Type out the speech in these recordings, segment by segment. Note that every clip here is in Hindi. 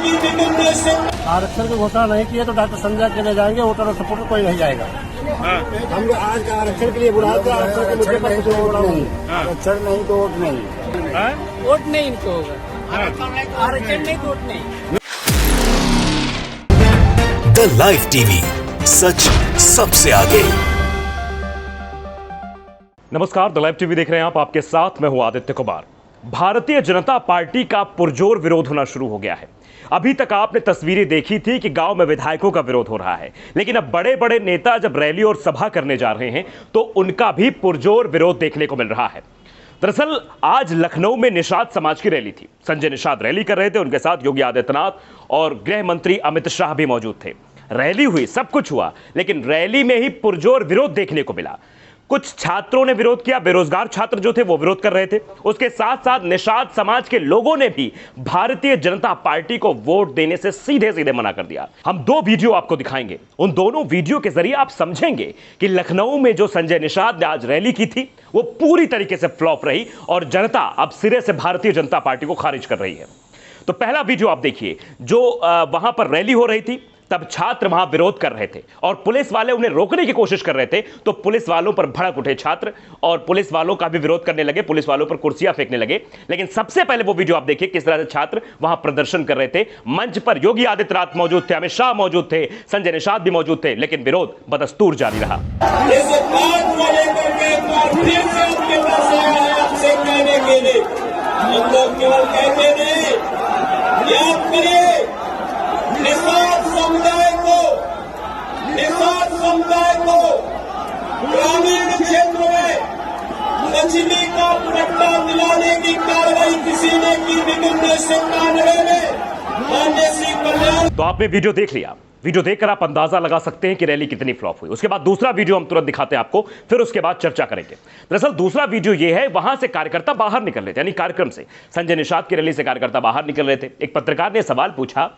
आरक्षण की घोषणा नहीं किए तो डॉक्टर संजय के ले जाएंगे, वोटर और सपोर्टर कोई नहीं जाएगा। हम लोग आज का आरक्षण के लिए बुलाए थे, आरक्षण के मुद्दे पर कुछ वोट नहीं, आरक्षण नहीं तो वोट नहीं, वोट नहीं इनको होगा, आरक्षण नहीं तो वोट नहीं। द लाइव टीवी, सच सबसे आगे। नमस्कार, द लाइव टीवी देख रहे हैं आप, आपके साथ मैं हूं आदित्य कुमार। भारतीय जनता पार्टी का पुरजोर विरोध होना शुरू हो गया है। अभी तक आपने तस्वीरें देखी थी कि गांव में विधायकों का विरोध हो रहा है, लेकिन अब बड़े बड़े नेता जब रैली और सभा करने जा रहे हैं तो उनका भी पुरजोर विरोध देखने को मिल रहा है। दरअसल आज लखनऊ में निषाद समाज की रैली थी। संजय निषाद रैली कर रहे थे, उनके साथ योगी आदित्यनाथ और गृह मंत्री अमित शाह भी मौजूद थे। रैली हुई, सब कुछ हुआ, लेकिन रैली में ही पुरजोर विरोध देखने को मिला। कुछ छात्रों ने विरोध किया, बेरोजगार छात्र जो थे वो विरोध कर रहे थे। उसके साथ साथ निषाद समाज के लोगों ने भी भारतीय जनता पार्टी को वोट देने से सीधे सीधे मना कर दिया। हम दो वीडियो आपको दिखाएंगे, उन दोनों वीडियो के जरिए आप समझेंगे कि लखनऊ में जो संजय निषाद ने आज रैली की थी वो पूरी तरीके से फ्लॉप रही और जनता अब सिरे से भारतीय जनता पार्टी को खारिज कर रही है। तो पहला वीडियो आप देखिए, जो वहां पर रैली हो रही थी, तब छात्र वहां विरोध कर रहे थे और पुलिस वाले उन्हें रोकने की कोशिश कर रहे थे, तो पुलिस वालों पर भड़क उठे छात्र और पुलिस वालों का भी विरोध करने लगे, पुलिस वालों पर कुर्सियां फेंकने लगे। लेकिन सबसे पहले वो वीडियो आप देखिए किस तरह से छात्र वहां प्रदर्शन कर रहे थे। मंच पर योगी आदित्यनाथ मौजूद थे, अमित शाह मौजूद थे, संजय निषाद भी मौजूद थे, लेकिन विरोध बदस्तूर जारी रहा। समुदाय को ग्रामीण क्षेत्र में मछली का पट्टा दिलाने की कार्रवाई किसी ने की विभिन्न 1997 में माननीय श्री कल्याण। तो आपने वीडियो देख लिया, वीडियो देखकर आप अंदाजा लगा सकते हैं कि रैली कितनी फ्लॉप हुई। उसके बाद दूसरा वीडियो हम तुरंत दिखाते हैं आपको, फिर उसके बाद चर्चा करेंगे। दरअसल दूसरा वीडियो यह है, वहां से कार्यकर्ता बाहर निकल रहे थे, यानी कार्यक्रम से संजय निषाद की रैली से कार्यकर्ता बाहर निकल रहे थे। एक पत्रकार ने सवाल पूछा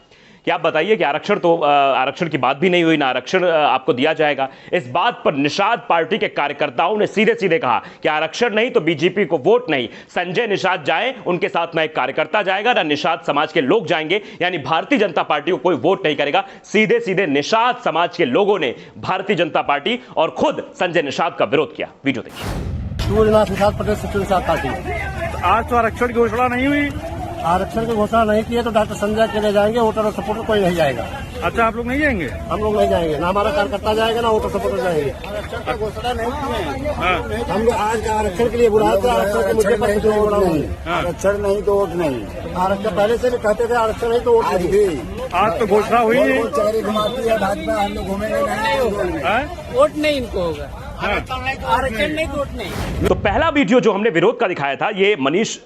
कि आप बताइए कि आरक्षण की बात भी नहीं हुई, ना आरक्षण आपको दिया जाएगा। इस बात पर निषाद पार्टी के कार्यकर्ताओं ने सीधे सीधे कहा कि आरक्षण नहीं तो बीजेपी को वोट नहीं। संजय निषाद जाए, उनके साथ ना एक कार्यकर्ता जाएगा, ना निषाद समाज के लोग जाएंगे, यानी भारतीय जनता पार्टी को कोई वोट नहीं करेगा। सीधे सीधे निषाद समाज के लोगों ने भारतीय जनता पार्टी और खुद संजय निषाद का विरोध किया। वीडियो देखिए। आज तो आरक्षण की घोषणा नहीं हुई, आरक्षण की घोषणा नहीं की है तो डॉक्टर संजय के ले जाएंगे, वोटर और सपोर्टर कोई नहीं जाएगा। अच्छा, आप लोग नहीं जाएंगे? हम लोग नहीं जाएंगे, ना हमारा कार्यकर्ता जाएगा, ना वोटर सपोर्टर जाएंगे। आरक्षण की घोषणा नहीं की है, हम लोग आज का आरक्षण के लिए बुलाए थे, आरक्षण के मुद्दे पर कुछ वोट नहीं, आरक्षण नहीं तो वोट नहीं। आरक्षण पहले से भी कहते थे, आरक्षण नहीं तो वोट नहीं। आज तो घोषणा हुई है, चेहरे घुमाती है भाजपा, हम लोग घूमेंगे नहीं, वोट नहीं इनको होगा, आरक्षण नहीं तो वोट नहीं। तो पहला वीडियो जो हमने विरोध का दिखाया था, ये मनीष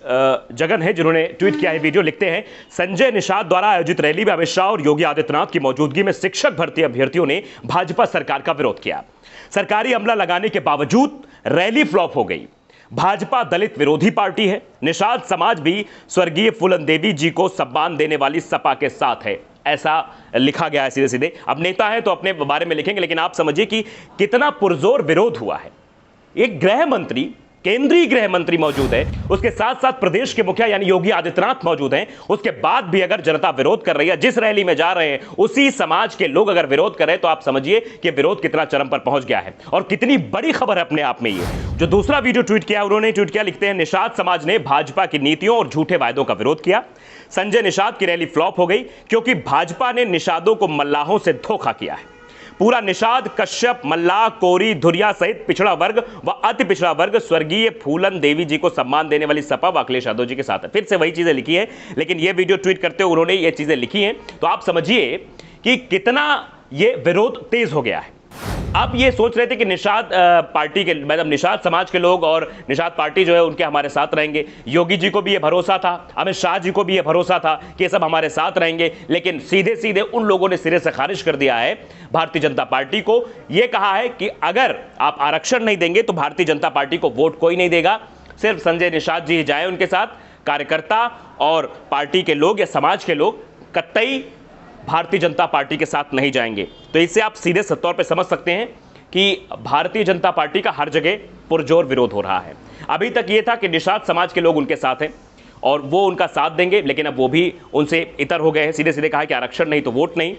जगन है जिन्होंने ट्वीट किया है वीडियो। लिखते हैं, संजय निषाद द्वारा आयोजित रैली में अमित शाह और योगी आदित्यनाथ की मौजूदगी में शिक्षक भर्ती अभ्यर्थियों ने भाजपा सरकार का विरोध किया। सरकारी अमला लगाने के बावजूद रैली फ्लॉप हो गई। भाजपा दलित विरोधी पार्टी है। निषाद समाज भी स्वर्गीय फूलन देवी जी को सम्मान देने वाली सपा के साथ है, ऐसा लिखा गया है सीधे सीधे। अब नेता है तो अपने बारे में लिखेंगे, लेकिन आप समझिए कि कितना पुरजोर विरोध हुआ है। एक गृह मंत्री, केंद्रीय गृह मंत्री मौजूद है, उसके साथ साथ प्रदेश के मुखिया यानी योगी आदित्यनाथ मौजूद हैं। उसके बाद भी अगर जनता विरोध कर रही है, जिस रैली में जा रहे हैं उसी समाज के लोग अगर विरोध कर रहे हैं, तो आप समझिए कि विरोध कितना चरम पर पहुंच गया है और कितनी बड़ी खबर है अपने आप में। ये जो दूसरा वीडियो ट्वीट किया, उन्होंने ट्वीट किया, लिखते हैं, निषाद समाज ने भाजपा की नीतियों और झूठे वायदों का विरोध किया। संजय निषाद की रैली फ्लॉप हो गई क्योंकि भाजपा ने निषादों को मल्लाहों से धोखा किया है। पूरा निषाद, कश्यप, मल्लाह, कोरी, धुरिया सहित पिछड़ा वर्ग व अति पिछड़ा वर्ग स्वर्गीय फूलन देवी जी को सम्मान देने वाली सपा व अखिलेश यादव जी के साथ है। फिर से वही चीजें लिखी है, लेकिन ये वीडियो ट्वीट करते हुए उन्होंने ये चीजें लिखी हैं, तो आप समझिए कि कितना ये विरोध तेज हो गया है। अब ये सोच रहे थे कि निषाद पार्टी के, मतलब निषाद समाज के लोग और निषाद पार्टी जो है उनके हमारे साथ रहेंगे। योगी जी को भी ये भरोसा था, अमित शाह जी को भी ये भरोसा था कि ये सब हमारे साथ रहेंगे, लेकिन सीधे सीधे उन लोगों ने सिरे से खारिज कर दिया है भारतीय जनता पार्टी को। ये कहा है कि अगर आप आरक्षण नहीं देंगे तो भारतीय जनता पार्टी को वोट कोई नहीं देगा, सिर्फ संजय निषाद जी जाए उनके साथ, कार्यकर्ता और पार्टी के लोग या समाज के लोग कतई भारतीय जनता पार्टी के साथ नहीं जाएंगे। तो इससे आप सीधे तौर पे समझ सकते हैं कि भारतीय जनता पार्टी का हर जगह पुरजोर विरोध हो रहा है। अभी तक ये था कि निषाद समाज के लोग उनके साथ हैं, और वो उनका साथ देंगे, लेकिन अब वो भी उनसे इतर हो गए हैं। सीधे सीधे कहा कि आरक्षण नहीं तो वोट नहीं।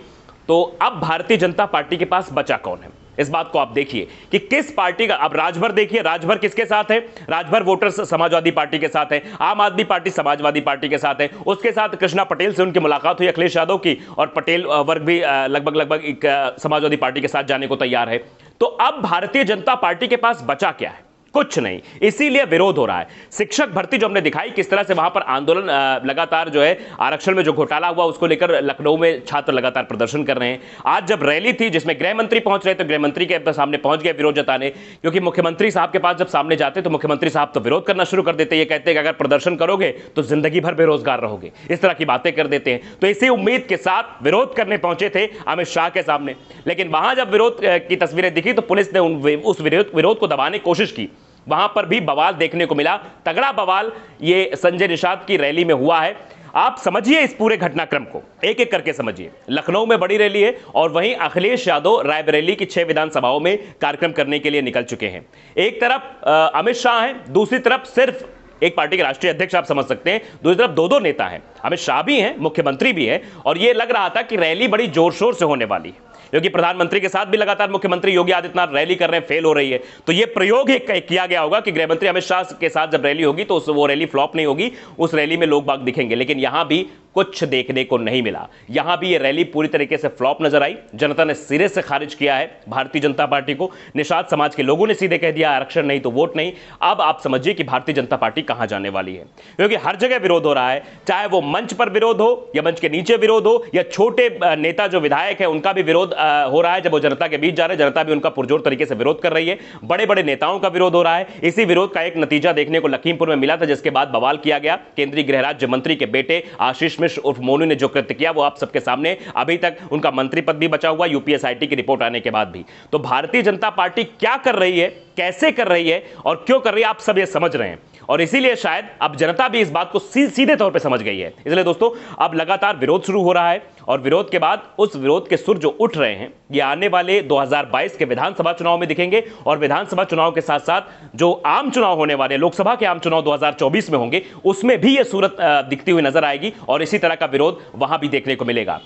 तो अब भारतीय जनता पार्टी के पास बचा कौन है, इस बात को आप देखिए कि किस पार्टी का। अब राजभर देखिए, राजभर किसके साथ है? राजभर वोटर्स समाजवादी पार्टी के साथ है, आम आदमी पार्टी समाजवादी पार्टी के साथ है। उसके साथ कृष्णा पटेल से उनकी मुलाकात हुई, अखिलेश यादव की, और पटेल वर्ग भी लगभग एक समाजवादी पार्टी के साथ जाने को तैयार है। तो अब भारतीय जनता पार्टी के पास बचा क्या है? कुछ नहीं। इसीलिए विरोध हो रहा है। शिक्षक भर्ती जो हमने दिखाई किस तरह से वहां पर आंदोलन लगातार जो है, आरक्षण में जो घोटाला हुआ उसको लेकर लखनऊ में छात्र लगातार प्रदर्शन कर रहे हैं। आज जब रैली थी जिसमें गृह मंत्री पहुंच रहे, तो गृह मंत्री के सामने पहुंच गए विरोध जताने, क्योंकि मुख्यमंत्री साहब के पास जब सामने जाते तो मुख्यमंत्री साहब तो विरोध करना शुरू कर देते। ये कहते हैं कि अगर प्रदर्शन करोगे तो जिंदगी भर बेरोजगार रहोगे, इस तरह की बातें कर देते हैं। तो इसी उम्मीद के साथ विरोध करने पहुंचे थे अमित शाह के सामने, लेकिन वहां जब विरोध की तस्वीरें दिखी तो पुलिस ने उस विरोध को दबाने की कोशिश की। वहां पर भी बवाल देखने को मिला, तगड़ा बवाल ये संजय निषाद की रैली में हुआ है। आप समझिए इस पूरे घटनाक्रम को, एक एक करके समझिए। लखनऊ में बड़ी रैली है और वहीं अखिलेश यादव रायबरेली की 6 विधानसभाओं में कार्यक्रम करने के लिए निकल चुके हैं। एक तरफ अमित शाह हैं, दूसरी तरफ सिर्फ एक पार्टी के राष्ट्रीय अध्यक्ष आप समझ सकते हैं, दूसरी तरफ दो नेता हैं। अमित शाह भी हैं, मुख्यमंत्री भी है, और यह लग रहा था कि रैली बड़ी जोर शोर से होने वाली है, क्योंकि प्रधानमंत्री के साथ भी लगातार मुख्यमंत्री योगी आदित्यनाथ रैली कर रहे हैं, फेल हो रही है। तो यह प्रयोग ही किया गया होगा कि गृहमंत्री अमित शाह के साथ जब रैली होगी तो वो रैली फ्लॉप नहीं होगी, उस रैली में लोग बाग दिखेंगे। लेकिन यहां भी कुछ देखने को नहीं मिला। यहां भी यह रैली पूरी तरीके से फ्लॉप नजर आई। जनता ने सिरे से खारिज किया है भारतीय जनता पार्टी को। निषाद समाज के लोगों ने सीधे कह दिया आरक्षण नहीं तो वोट नहीं। अब आप समझिए कि भारतीय जनता पार्टी कहां जाने वाली है, क्योंकि हर जगह विरोध हो रहा है, चाहे वो मंच पर विरोध हो या मंच के नीचे विरोध हो, या छोटे नेता जो विधायक है उनका भी विरोध हो रहा है। जब वो जनता के बीच जा रहे हैं, जनता भी उनका पुरजोर तरीके से विरोध कर रही है। बड़े बड़े नेताओं का विरोध हो रहा है। इसी विरोध का एक नतीजा देखने को लखीमपुर में मिला था, जिसके बाद बवाल किया गया। केंद्रीय गृह राज्य मंत्री के बेटे आशीष मिश्र उर्फ मोनू ने जो कृत्य किया वो आप सबके सामने, अभी तक उनका मंत्री पद भी बचा हुआ यूपीएसआईटी की रिपोर्ट आने के बाद भी। तो भारतीय जनता पार्टी क्या कर रही है, कैसे कर रही है और क्यों कर रही है, आप सब ये समझ रहे हैं। और इसीलिए शायद अब जनता भी इस बात को सीधे तौर पे समझ गई है। इसलिए दोस्तों अब लगातार विरोध शुरू हो रहा है, और विरोध के बाद उस विरोध के सुर जो उठ रहे हैं ये आने वाले 2022 के विधानसभा चुनाव में दिखेंगे। और विधानसभा चुनाव के साथ साथ जो आम चुनाव होने वाले, लोकसभा के आम चुनाव 2024 में होंगे, उसमें भी ये सूरत दिखती हुई नजर आएगी, और इसी तरह का विरोध वहां भी देखने को मिलेगा।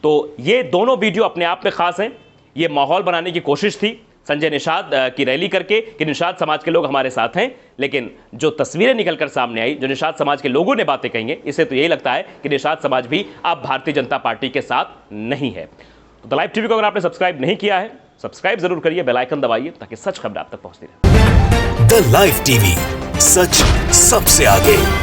तो ये दोनों वीडियो अपने आप में खास हैं। ये माहौल बनाने की कोशिश थी संजय निषाद की रैली करके कि निषाद समाज के लोग हमारे साथ हैं, लेकिन जो तस्वीरें निकलकर सामने आई, जो निषाद समाज के लोगों ने बातें कही हैं, इससे तो यही लगता है कि निषाद समाज भी अब भारतीय जनता पार्टी के साथ नहीं है। तो द लाइव टीवी को अगर आपने सब्सक्राइब नहीं किया है, सब्सक्राइब जरूर करिए, बेल आइकन दबाइए, ताकि सच खबर आप तक पहुंचती रहे। द लाइव टीवी, सच सबसे आगे।